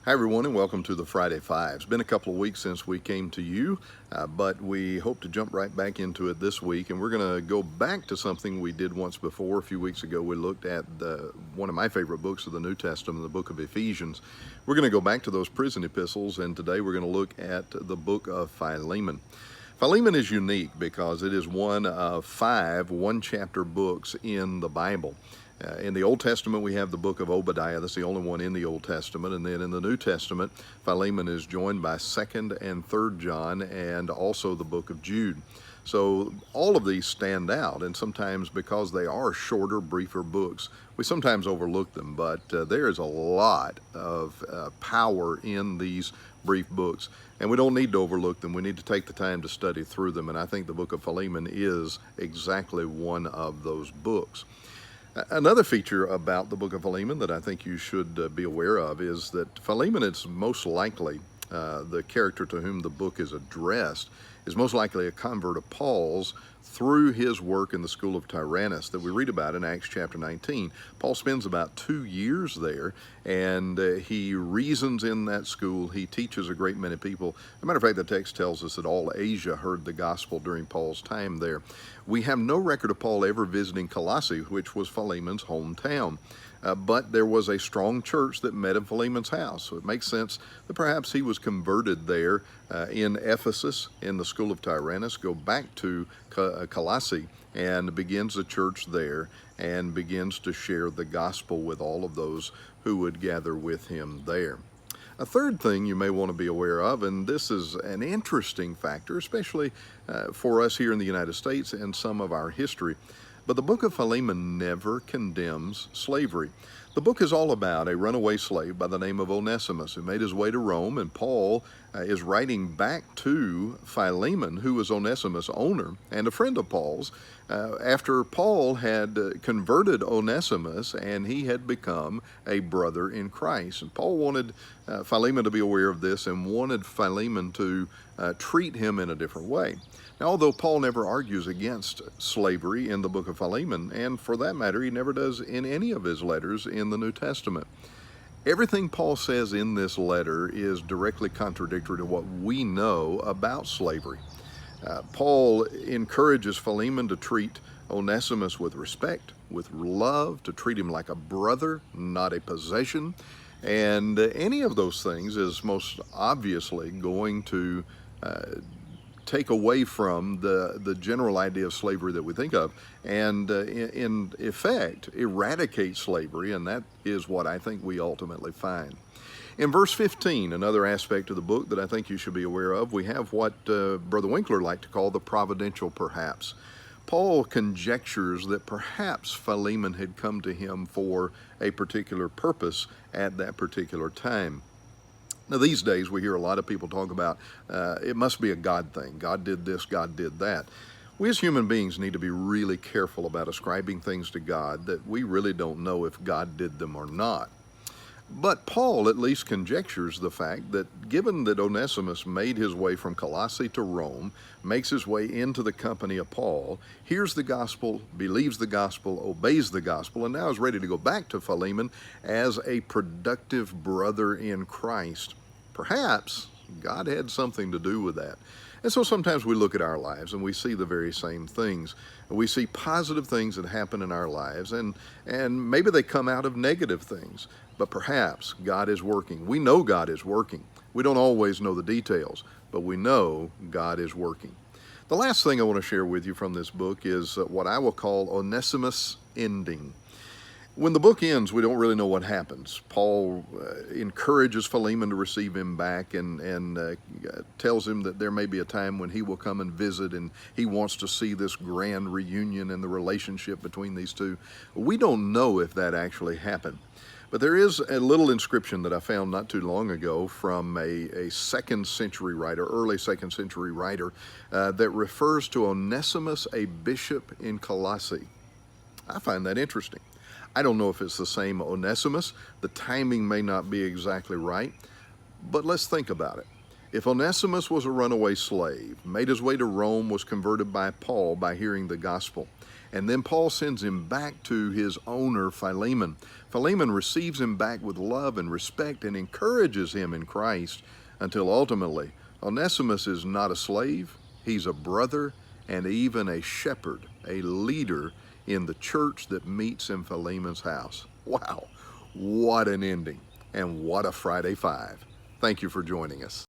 Hi, everyone, and welcome to the Friday Five. It's been a couple of weeks since we came to you, but we hope to jump right back into it this week. And we're going to go back to something we did once before. A few weeks ago, we looked at one of my favorite books of the New Testament, the book of Ephesians. We're going to go back to those prison epistles, and today we're going to look at the book of Philemon. Philemon is unique because it is one of 5 one-chapter books in the Bible. In the Old Testament, we have the book of Obadiah. That's the only one in the Old Testament. And then in the New Testament, Philemon is joined by 2nd and 3rd John and also the book of Jude. So all of these stand out, and sometimes because they are shorter, briefer books, we sometimes overlook them, but there is a lot of power in these brief books, and we don't need to overlook them. We need to take the time to study through them, and I think the book of Philemon is exactly one of those books. Another feature about the book of Philemon that I think you should be aware of is that Philemon is most likely, the character to whom the book is addressed, is most likely a convert of Paul's through his work in the school of Tyrannus that we read about in Acts chapter 19. Paul spends about 2 years there, and he reasons in that school. He teaches a great many people. As a matter of fact, the text tells us that all Asia heard the gospel during Paul's time there. We have no record of Paul ever visiting Colossae, which was Philemon's hometown. But there was a strong church that met in Philemon's house. So it makes sense that perhaps he was converted there in Ephesus, in the school of Tyrannus, go back to Colossae and begins a church there and begins to share the gospel with all of those who would gather with him there. A third thing you may want to be aware of, and this is an interesting factor, especially for us here in the United States and some of our history, but the book of Philemon never condemns slavery. The book is all about a runaway slave by the name of Onesimus who made his way to Rome, and Paul is writing back to Philemon, who was Onesimus' owner and a friend of Paul's, after Paul had converted Onesimus and he had become a brother in Christ. And Paul wanted Philemon to be aware of this and wanted Philemon to treat him in a different way. Now, although Paul never argues against slavery in the book of Philemon, and for that matter, he never does in any of his letters in the New Testament, everything Paul says in this letter is directly contradictory to what we know about slavery. Paul encourages Philemon to treat Onesimus with respect, with love, to treat him like a brother, not a possession. And any of those things is most obviously going to take away from the general idea of slavery that we think of, and in effect eradicate slavery, and that is what I think we ultimately find. In verse 15, another aspect of the book that I think you should be aware of, we have what Brother Winkler liked to call the providential perhaps. Paul conjectures that perhaps Philemon had come to him for a particular purpose at that particular time. Now, these days, we hear a lot of people talk about it must be a God thing. God did this, God did that. We as human beings need to be really careful about ascribing things to God that we really don't know if God did them or not. But Paul at least conjectures the fact that given that Onesimus made his way from Colossae to Rome, makes his way into the company of Paul, hears the gospel, believes the gospel, obeys the gospel, and now is ready to go back to Philemon as a productive brother in Christ, perhaps God had something to do with that. And so sometimes we look at our lives and we see the very same things. We see positive things that happen in our lives, and maybe they come out of negative things, but perhaps God is working. We know God is working. We don't always know the details, but we know God is working. The last thing I want to share with you from this book is what I will call Onesimus ending. When the book ends, we don't really know what happens. Paul encourages Philemon to receive him back and tells him that there may be a time when he will come and visit, and he wants to see this grand reunion and the relationship between these two. We don't know if that actually happened. But there is a little inscription that I found not too long ago from a 2nd century writer, early 2nd century writer, that refers to Onesimus, a bishop in Colossae. I find that interesting. I don't know if it's the same Onesimus. The timing may not be exactly right, but let's think about it. If Onesimus was a runaway slave, made his way to Rome, was converted by Paul by hearing the gospel, And then Paul sends him back to his owner, Philemon. Philemon receives him back with love and respect and encourages him in Christ until ultimately Onesimus is not a slave, he's a brother and even a shepherd, a leader in the church that meets in Philemon's house. Wow, what an ending and what a Friday Five. Thank you for joining us.